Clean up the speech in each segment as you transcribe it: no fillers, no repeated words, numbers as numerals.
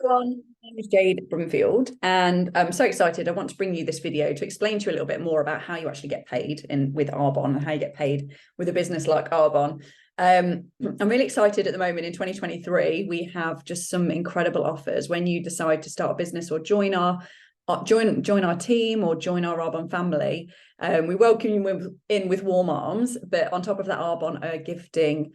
Everyone, my name is Jade Brumfield, and I'm so excited. I want to bring you this video to explain to you a little bit more about how you actually get paid with Arbonne and how you get paid with a business like Arbonne. I'm really excited at the moment. In 2023, we have just some incredible offers when you decide to start a business or join our team or join our Arbonne family. We welcome you in with warm arms, but on top of that, Arbonne are gifting,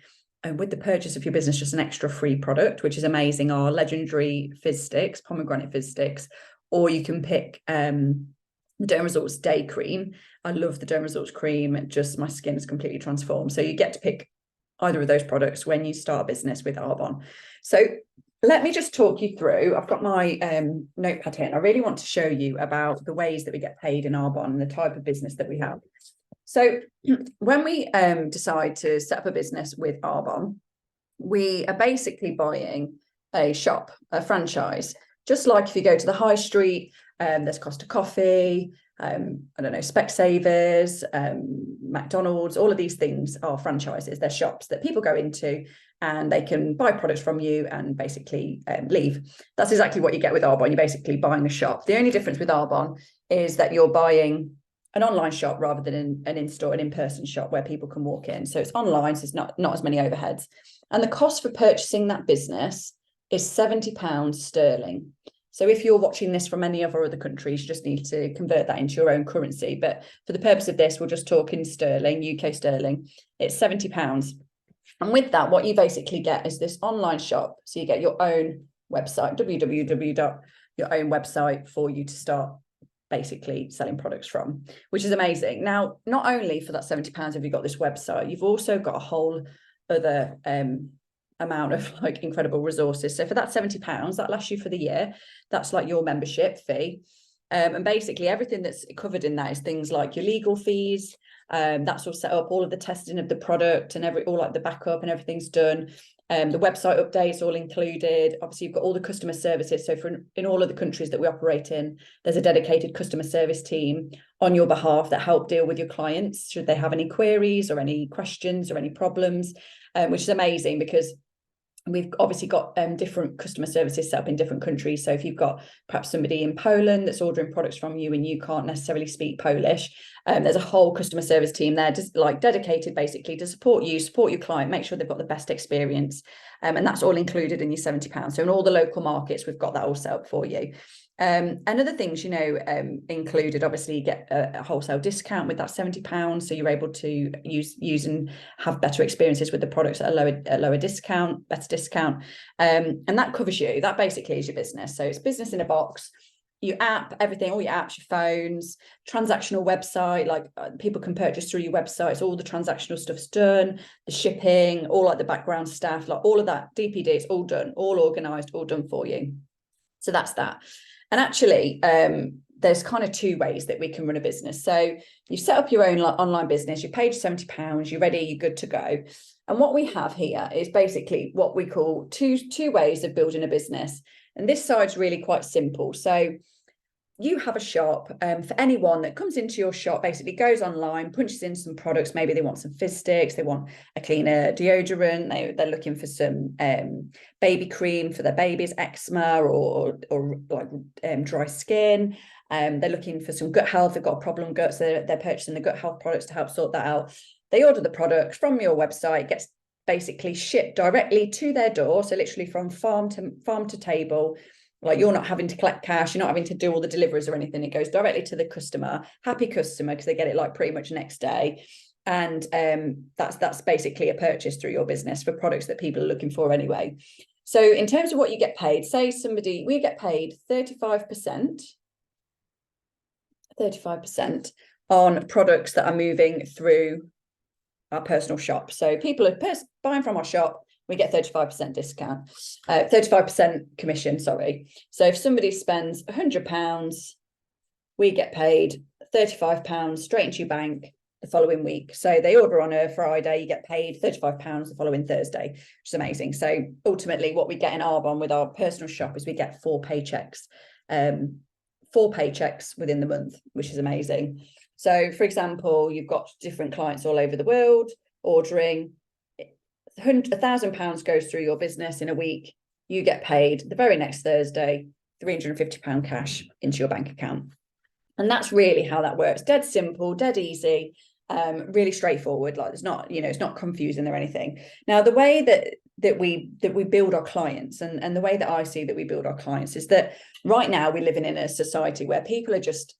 with the purchase of your business, just an extra free product, which is amazing, our legendary fizz sticks, pomegranate fizz sticks, or you can pick the Derm Results Day Cream. I love the Derm Results cream. Just my skin is completely transformed. So you get to pick either of those products when you start a business with Arbonne. So let me just talk you through. I've got my notepad here, and I really want to show you about the ways that we get paid in Arbonne and the type of business that we have. So when we decide to set up a business with Arbonne, we are basically buying a shop, a franchise. Just like if you go to the high street, there's Costa Coffee, I don't know, Specsavers, McDonald's, all of these things are franchises. They're shops that people go into and they can buy products from you and basically leave. That's exactly what you get with Arbonne. You're basically buying a shop. The only difference with Arbonne is that you're buying an online shop rather than an in-store, an in-person shop where people can walk in. So it's online, so it's not as many overheads. And the cost for purchasing that business is £70 sterling. So if you're watching this from any of our other countries, you just need to convert that into your own currency. But for the purpose of this, we'll just talk in sterling, UK sterling. It's £70. And with that, what you basically get is this online shop. So you get your own website, your own website for you to start basically selling products from, which is amazing. Now, not only for that £70 have you got this website, you've also got a whole other amount of like incredible resources. So for that £70, that lasts you for the year. That's like your membership fee. And basically everything that's covered in that is things like your legal fees. That's all set up, all of the testing of the product and all like the backup and everything's done. The website updates all included. Obviously, you've got all the customer services. So in all of the countries that we operate in, there's a dedicated customer service team on your behalf that help deal with your clients should they have any queries or any questions or any problems, which is amazing because we've obviously got different customer services set up in different countries. So if you've got perhaps somebody in Poland that's ordering products from you and you can't necessarily speak Polish, there's a whole customer service team there just like dedicated basically to support you, support your client, make sure they've got the best experience. And that's all included in your £70. So in all the local markets, we've got that all set up for you. And other things, included, obviously you get a wholesale discount with that £70. So you're able to use and have better experiences with the products at a lower discount, better discount. And that covers you. That basically is your business. So it's business in a box. Your app, everything, all your apps, your phones, transactional website, like people can purchase through your websites, all the transactional stuff's done, the shipping, all like the background staff, like all of that, DPD, it's all done, all organised, all done for you. So that's that. And actually, there's kind of two ways that we can run a business. So you set up your own online business, you paid £70, you're ready, you're good to go. And what we have here is basically what we call two ways of building a business. And this side's really quite simple. So you have a shop, for anyone that comes into your shop, basically goes online, punches in some products. Maybe they want some fizz sticks, they want a cleaner deodorant, they're looking for some baby cream for their baby's eczema or like dry skin. They're looking for some gut health, they've got a problem gut, so they're purchasing the gut health products to help sort that out. They order the product from your website, gets basically shipped directly to their door, so literally from farm to table. Like you're not having to collect cash, you're not having to do all the deliveries or anything. It goes directly to the customer, happy customer, because they get it like pretty much next day. And that's basically a purchase through your business for products that people are looking for anyway. So in terms of what you get paid, say we get paid 35% on products that are moving through our personal shop. So people are buying from our shop, we get 35% discount, 35% commission, sorry. So if somebody spends £100, we get paid £35 straight into your bank the following week. So they order on a Friday, you get paid £35 the following Thursday, which is amazing. So ultimately what we get in Arbonne with our personal shop is we get 4 paychecks within the month, which is amazing. So for example, you've got different clients all over the world ordering. £1,000 goes through your business in a week. you get paid the very next Thursday, £350 cash into your bank account. And that's really how that works. Dead simple, dead easy, really straightforward. Like, it's not, it's not confusing or anything. Now, the way that we build our clients, and the way that I see that we build our clients, is that right now we're living in a society where people are just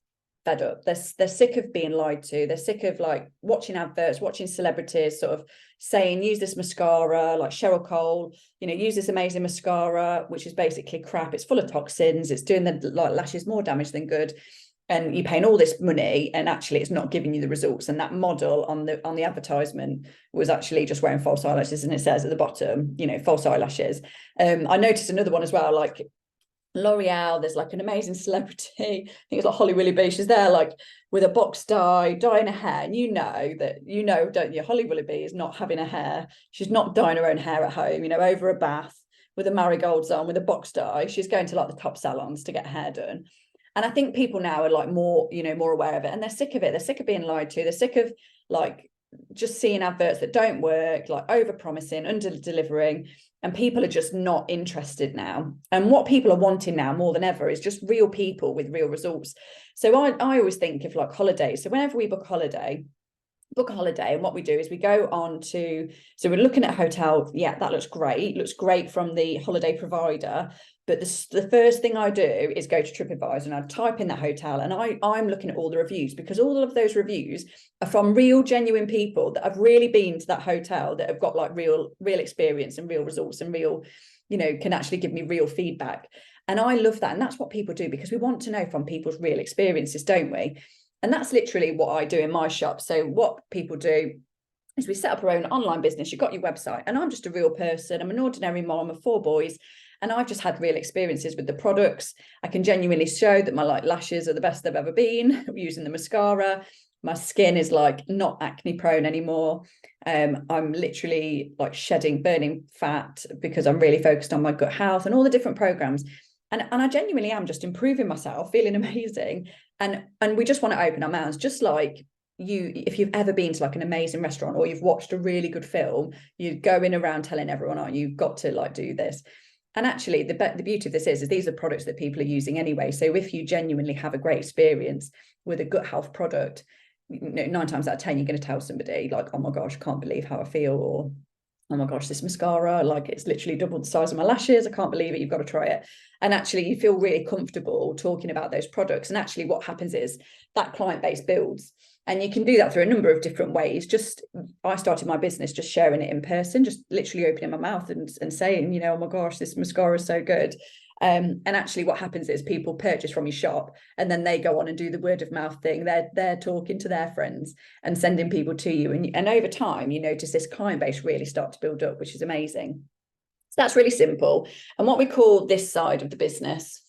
fed up. They're sick of being lied to. They're sick of like watching adverts, watching celebrities sort of saying, use this mascara, like Cheryl Cole, use this amazing mascara, which is basically crap. It's full of toxins. It's doing the lashes more damage than good. And you're paying all this money, and actually it's not giving you the results. And that model on the advertisement was actually just wearing false eyelashes, and it says at the bottom, false eyelashes. I noticed another one as well, like L'Oreal. There's like an amazing celebrity, I think it's like Holly Willoughby. She's there like with a box dyeing her hair, and don't you, Holly Willoughby is not having her hair, she's not dyeing her own hair at home, over a bath with a marigolds on with a box dye. She's going to like the top salons to get her hair done. And I think people now are like more aware of it, and they're sick of it. They're sick of being lied to. They're sick of like just seeing adverts that don't work, like over promising, under delivering, and people are just not interested now. And what people are wanting now more than ever is just real people with real results. So I always think of like holidays. So whenever we book a holiday, and what we do is we go on to, so we're looking at a hotel. Yeah, that looks great from the holiday provider. But the first thing I do is go to TripAdvisor, and I type in that hotel, and I'm looking at all the reviews, because all of those reviews are from real, genuine people that have really been to that hotel, that have got like real experience and real results, and real, can actually give me real feedback. And I love that. And that's what people do, because we want to know from people's real experiences, don't we? And that's literally what I do in my shop. So what people do is we set up our own online business. You've got your website, and I'm just a real person. I'm an ordinary mom of 4 boys. And I've just had real experiences with the products. I can genuinely show that my lashes are the best they've ever been using the mascara. My skin is like not acne prone anymore. I'm literally like shedding, burning fat, because I'm really focused on my gut health and all the different programs. And I genuinely am just improving myself, feeling amazing. And we just want to open our mouths, just like if you've ever been to like an amazing restaurant, or you've watched a really good film, you're going around telling everyone, oh, you've got to like do this. And actually, the beauty of this is these are products that people are using anyway. So if you genuinely have a great experience with a gut health product, 9 times out of 10, you're going to tell somebody like, oh my gosh, I can't believe how I feel, or oh my gosh, this mascara, like it's literally doubled the size of my lashes. I can't believe it. You've got to try it. And actually, you feel really comfortable talking about those products. And actually, what happens is that client base builds. And you can do that through a number of different ways. I started my business just sharing it in person, just literally opening my mouth and saying, oh my gosh, this mascara is so good. And actually what happens is people purchase from your shop, and then they go on and do the word of mouth thing. They're talking to their friends and sending people to you. And over time, you notice this client base really start to build up, which is amazing. So that's really simple. And what we call this side of the business,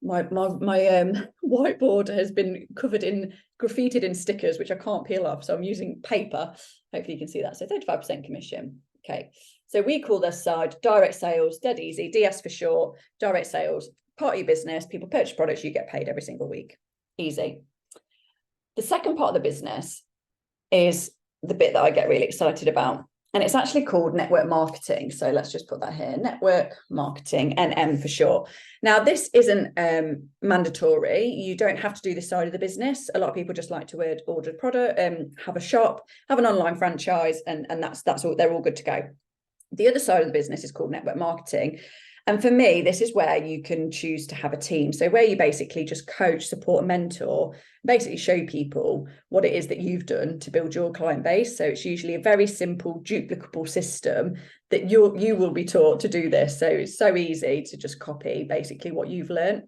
my whiteboard has been graffitied in stickers, which I can't peel off. So I'm using paper. Hopefully you can see that. So 35% commission. Okay. So we call this side direct sales, dead easy, DS for short, direct sales, part of your business. People purchase products, you get paid every single week. Easy. The second part of the business is the bit that I get really excited about. And it's actually called network marketing. So let's just put that here, network marketing, NM for short. Now, this isn't mandatory. You don't have to do this side of the business. A lot of people just like to order a product, have a shop, have an online franchise, and that's all. They're all good to go. The other side of the business is called network marketing. And for me, this is where you can choose to have a team. So where you basically just coach, support, and mentor, basically show people what it is that you've done to build your client base. So it's usually a very simple, duplicable system that you will be taught to do this. So it's so easy to just copy basically what you've learned.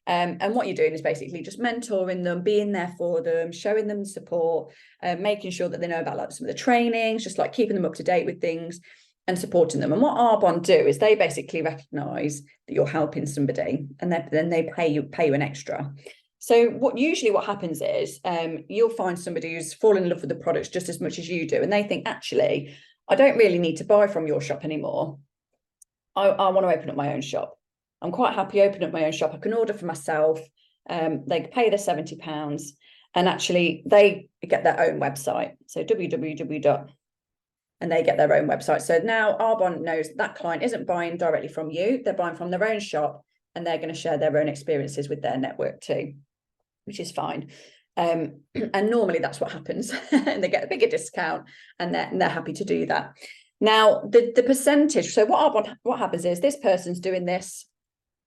And what you're doing is basically just mentoring them, being there for them, showing them support, making sure that they know about like some of the trainings, just like keeping them up to date with things, and supporting them. And what Arbonne do is they basically recognize that you're helping somebody, and then they pay you an extra. So what happens is you'll find somebody who's fallen in love with the products just as much as you do, and they think, actually, I don't really need to buy from your shop anymore. I want to open up my own shop. I'm quite happy opening up my own shop. I can order for myself. They pay their £70, and actually they get their own website. So and they get their own website. So now Arbonne knows that client isn't buying directly from you, they're buying from their own shop, and they're going to share their own experiences with their network too, which is fine. And normally that's what happens, and they get a bigger discount, and they're happy to do that. Now, the percentage, so what happens is this person's doing this,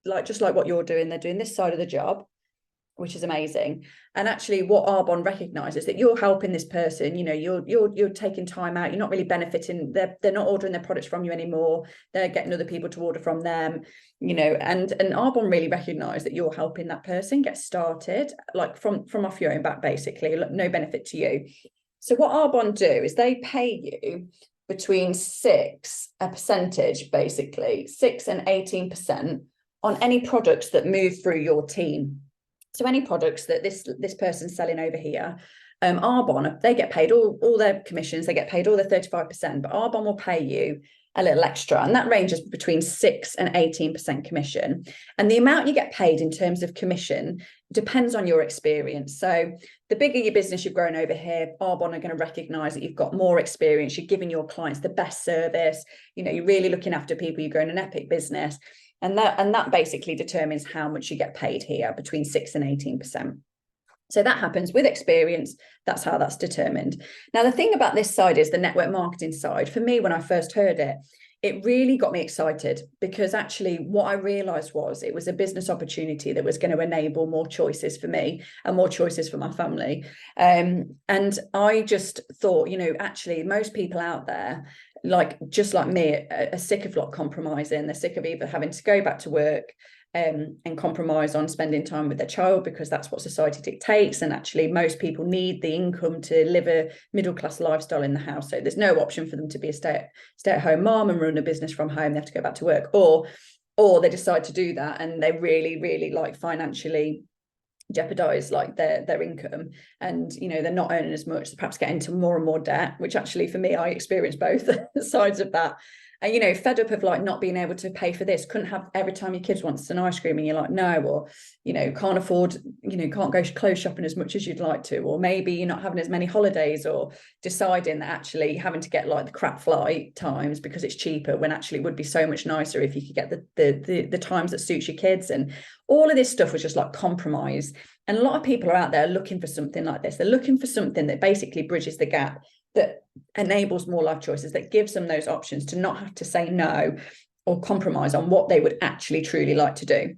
like just like what you're doing, they're doing this side of the job, which is amazing. And actually what Arbonne recognizes that you're helping this person, you know, you're taking time out, you're not really benefiting, they're not ordering their products from you anymore, they're getting other people to order from them, you know, and Arbonne really recognize that you're helping that person get started, like from off your own back, basically, no benefit to you. So what Arbonne do is they pay you between a percentage, basically 6 and 18% on any products that move through your team. So any products that this person's selling over here, Arbonne, they get paid all their commissions, they get paid all their 35%, but Arbonne will pay you a little extra, and that ranges between 6 and 18% commission. And the amount you get paid in terms of commission depends on your experience. So the bigger your business you've grown over here, Arbonne are going to recognize that you've got more experience, you're giving your clients the best service, you know, you're really looking after people, you're growing an epic business. And that basically determines how much you get paid here, between 6 and 18%. So that happens with experience. That's how that's determined. Now, the thing about this side is the network marketing side. For me, when I first heard it, it really got me excited, because actually what I realized was it was a business opportunity that was going to enable more choices for me and more choices for my family. And I just thought, you know, actually most people out there, like just like me, are sick of compromising. They're sick of either having to go back to work and compromise on spending time with their child, because that's what society dictates. And actually most people need the income to live a middle-class lifestyle in the house. So there's no option for them to be a stay-at-home mom and run a business from home. They have to go back to work, or they decide to do that and they really like financially jeopardize like their income, and you know they're not earning as much, they perhaps get into more and more debt, which actually for me, I experienced both sides of that. And you know, fed up of like not being able to pay for this, couldn't have every time your kids wants an ice cream and you're like no, or you know can't afford, you know, can't go clothes shopping as much as you'd like to, or maybe you're not having as many holidays, or deciding that actually having to get like the crap flight times because it's cheaper, when actually it would be so much nicer if you could get the times that suits your kids. And all of this stuff was just like compromise. And a lot of people are out there looking for something like this. They're looking for something that basically bridges the gap, that enables more life choices, that gives them those options to not have to say no or compromise on what they would actually truly like to do.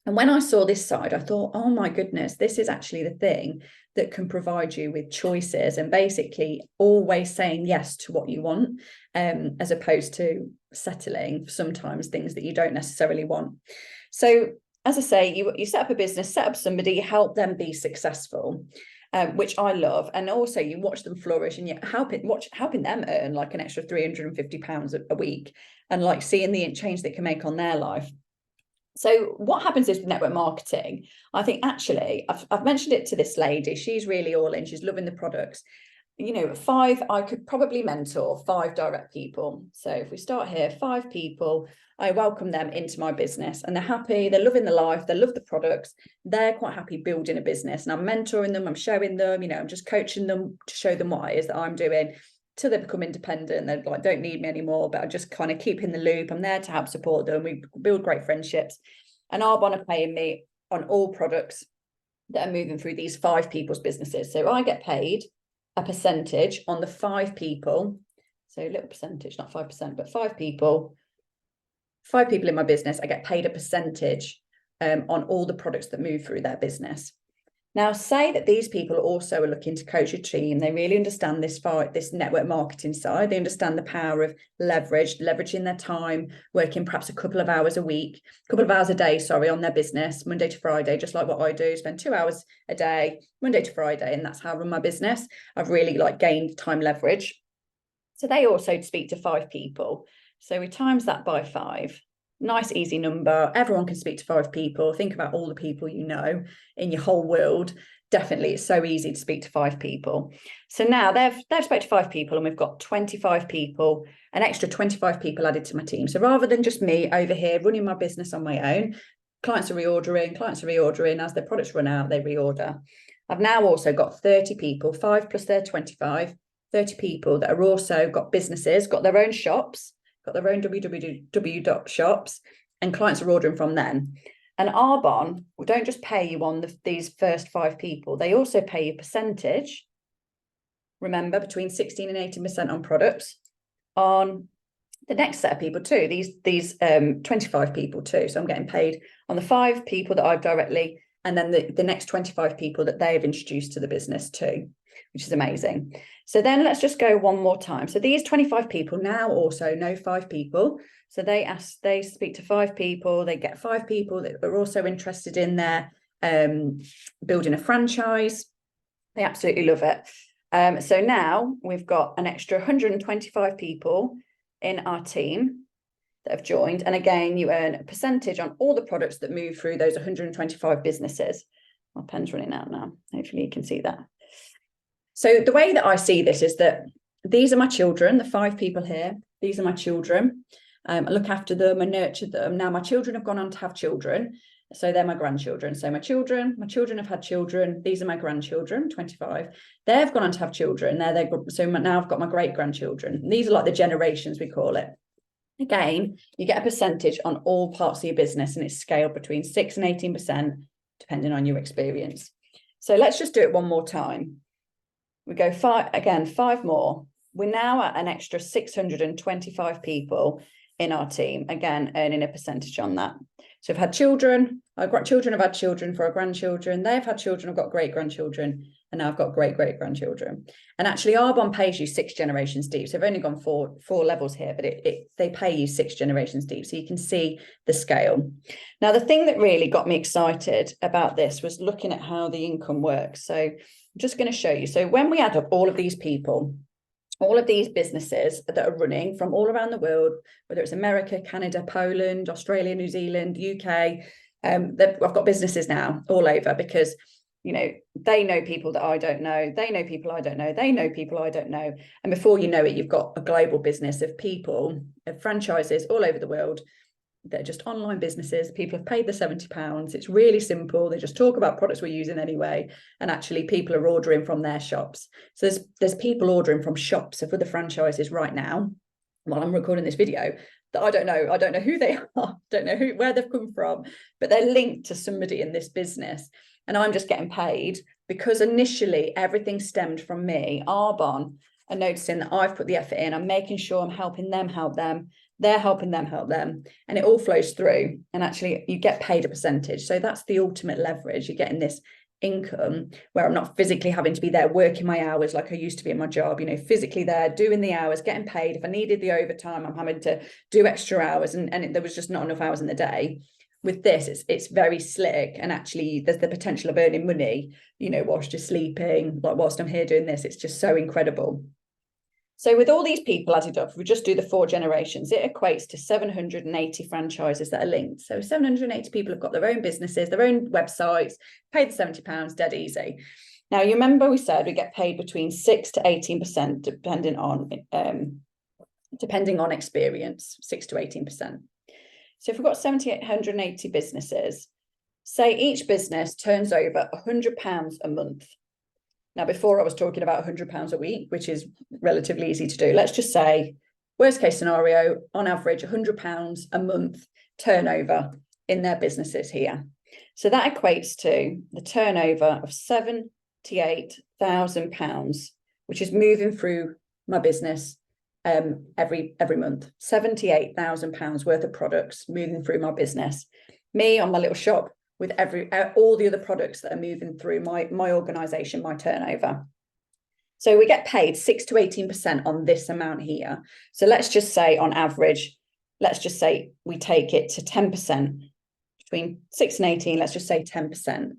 And when I saw this side, I thought, oh my goodness, this is actually the thing that can provide you with choices and basically always saying yes to what you want, as opposed to settling for sometimes things that you don't necessarily want. So as I say, you set up a business, set up somebody, help them be successful. Which I love, and also you watch them flourish, and you're helping them earn like an extra £350 a week, and like seeing the change they can make on their life. So what happens is with network marketing, I think actually I've mentioned it to this lady, she's really all in, she's loving the products. You know, I could probably mentor 5 direct people. So if we start here, 5 people, I welcome them into my business, and they're happy, they're loving the life, they love the products, they're quite happy building a business, and I'm mentoring them, I'm showing them, you know, I'm just coaching them to show them what it is that I'm doing till they become independent. They like don't need me anymore, but I just kind of keep in the loop. I'm there to help support them. We build great friendships, and Arbonne are paying me on all products that are moving through these 5 people's businesses. So I get paid a percentage on the 5 people, so a little percentage, not 5%, but 5 people in my business, I get paid a percentage on all the products that move through their business. Now, say that these people also are looking to coach a team. They really understand this network marketing side. They understand the power of leveraging their time, working perhaps a couple of hours a day, on their business, Monday to Friday, just like what I do, spend 2 hours a day, Monday to Friday. And that's how I run my business. I've really like gained time leverage. So they also speak to 5 people. So we times that by 5. Nice, easy number. Everyone can speak to 5 people. Think about all the people you know in your whole world. Definitely, it's so easy to speak to 5 people. So now they've spoken to 5 people, and we've got 25 people, an extra 25 people added to my team. So rather than just me over here running my business on my own, clients are reordering. As their products run out, they reorder. I've now also got 30 people, 5 plus their 25, 30 people that are also got businesses, got their own shops, got their own www shops, and clients are ordering from them. And Arbonne don't just pay you on these first 5 people, they also pay you percentage, remember, between 16 and 18% on products, on the next set of people too, these 25 people too. So I'm getting paid on the 5 people that I've directly, and then the next 25 people that they have introduced to the business too, which is amazing. So then let's just go one more time. So these 25 people now also know 5 people. So they speak to 5 people, they get 5 people that are also interested in their building a franchise. They absolutely love it. So now we've got an extra 125 people in our team that have joined. And again, you earn a percentage on all the products that move through those 125 businesses. My pen's running out now. Hopefully you can see that. So the way that I see this is that these are my children, the 5 people here. These are my children. I look after them and nurture them. Now my children have gone on to have children. So they're my grandchildren. So my children have had children. These are my grandchildren, 25. They've gone on to have children. So now I've got my great grandchildren. These are like the generations, we call it. Again, you get a percentage on all parts of your business, and it's scaled between 6 and 18%, depending on your experience. So let's just do it one more time. We go 5 more. We're now at an extra 625 people in our team, again, earning a percentage on that. So I've had children, I've got children, I've had children for our grandchildren, they've had children, I've got great-grandchildren, and now I've got great-great-grandchildren. And actually Arbonne pays you 6 generations deep. So I've only gone four levels here, but they pay you 6 generations deep. So you can see the scale. Now, the thing that really got me excited about this was looking at how the income works. So I'm just going to show you. So when we add up all of these people, all of these businesses that are running from all around the world, whether it's America, Canada, Poland, Australia, New Zealand, UK, I've got businesses now all over, because, you know, they know people that I don't know, they know people I don't know, they know people I don't know. And before you know it, you've got a global business of people, of franchises all over the world. They're just online businesses. People have paid the £70. It's really simple. They just talk about products we're using anyway. And actually people are ordering from their shops. So there's people ordering from shops of other franchises right now while I'm recording this video that I don't know who they are, don't know where they've come from, but they're linked to somebody in this business. And I'm just getting paid because initially everything stemmed from me. Arbonne are noticing that I've put the effort in. I'm making sure I'm helping them help them. They're helping them help them, and it all flows through, and actually you get paid a percentage. So that's the ultimate leverage. You're getting this income where I'm not physically having to be there working my hours like I used to be in my job, you know, physically there doing the hours, getting paid. If I needed the overtime, I'm having to do extra hours, and there was just not enough hours in the day. With this, it's very slick, and actually there's the potential of earning money, you know, whilst you're sleeping, like whilst I'm here doing this. It's just so incredible. So with all these people added up, if we just do the 4 generations, it equates to 780 franchises that are linked. So 780 people have got their own businesses, their own websites, paid the £70, dead easy. Now, you remember we said we get paid between 6 to 18%, depending on experience, 6 to 18%. So if we've got 780 businesses, say each business turns over £100 a month. Now, before I was talking about £100 a week, which is relatively easy to do. Let's just say, worst case scenario, on average, £100 a month turnover in their businesses here. So that equates to the turnover of £78,000, which is moving through my business every month. £78,000 worth of products moving through my business. Me on my little shop, with all the other products that are moving through my organization, my turnover. So we get paid 6 to 18% on this amount here. So let's just say on average, let's just say we take it to 10%, between 6 and 18, let's just say 10%.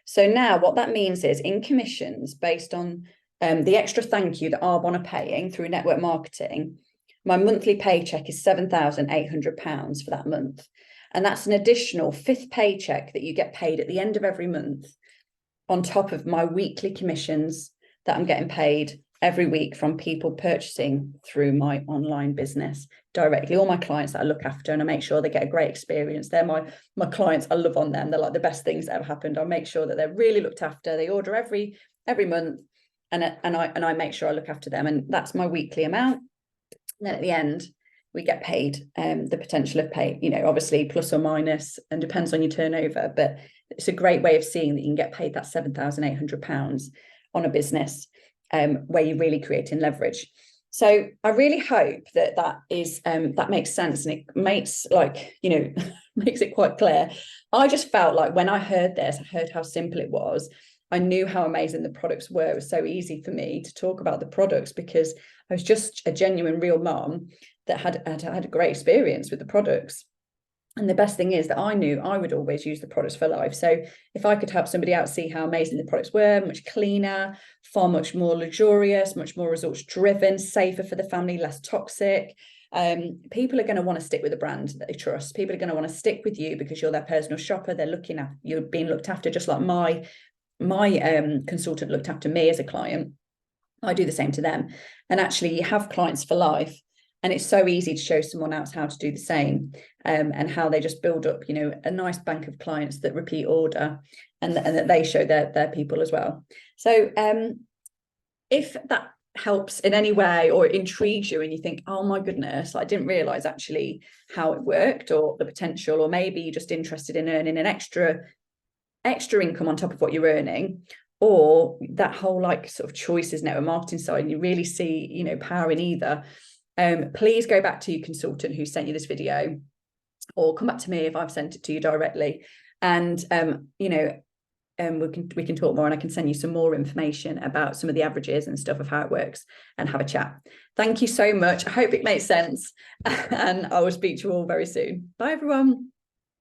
So now what that means is in commissions, based on the extra thank you that Arbonne are paying through network marketing, my monthly paycheck is £7,800 for that month. And that's an additional 5th paycheck that you get paid at the end of every month, on top of my weekly commissions that I'm getting paid every week from people purchasing through my online business directly. All my clients that I look after, and I make sure they get a great experience. They're my clients. I love on them. They're like the best things that have happened. I make sure that they're really looked after. They order every month. I make sure I look after them, and that's my weekly amount. And then at the end, we get paid the potential of pay, obviously plus or minus, and depends on your turnover. But it's a great way of seeing that you can get paid that £7,800 on a business where you're really creating leverage. So I really hope that is that makes sense, and it makes makes it quite clear. I just felt like when I heard this, I heard how simple it was. I knew how amazing the products were. It was so easy for me to talk about the products because I was just a genuine, real mom that had a great experience with the products. And the best thing is that I knew I would always use the products for life. So if I could help somebody out see how amazing the products were, much cleaner, far much more luxurious, much more results driven, safer for the family, less toxic, people are going to want to stick with a brand that they trust. People are going to want to stick with you because you're their personal shopper. You're being looked after, just like my consultant looked after me as a client. I do the same to them. And actually you have clients for life, and it's so easy to show someone else how to do the same, and how they just build up a nice bank of clients that repeat order, and that they show their people as well. So if that helps in any way or intrigues you and you think, oh my goodness, I didn't realize actually how it worked or the potential, or maybe you're just interested in earning an extra income on top of what you're earning, or that whole sort of choices network marketing side, and you really see power in either, please go back to your consultant who sent you this video, or come back to me if I've sent it to you directly, and we can talk more, and I can send you some more information about some of the averages and stuff of how it works, and have a chat. Thank you so much. I hope it makes sense, and I will speak to you all very soon. Bye everyone.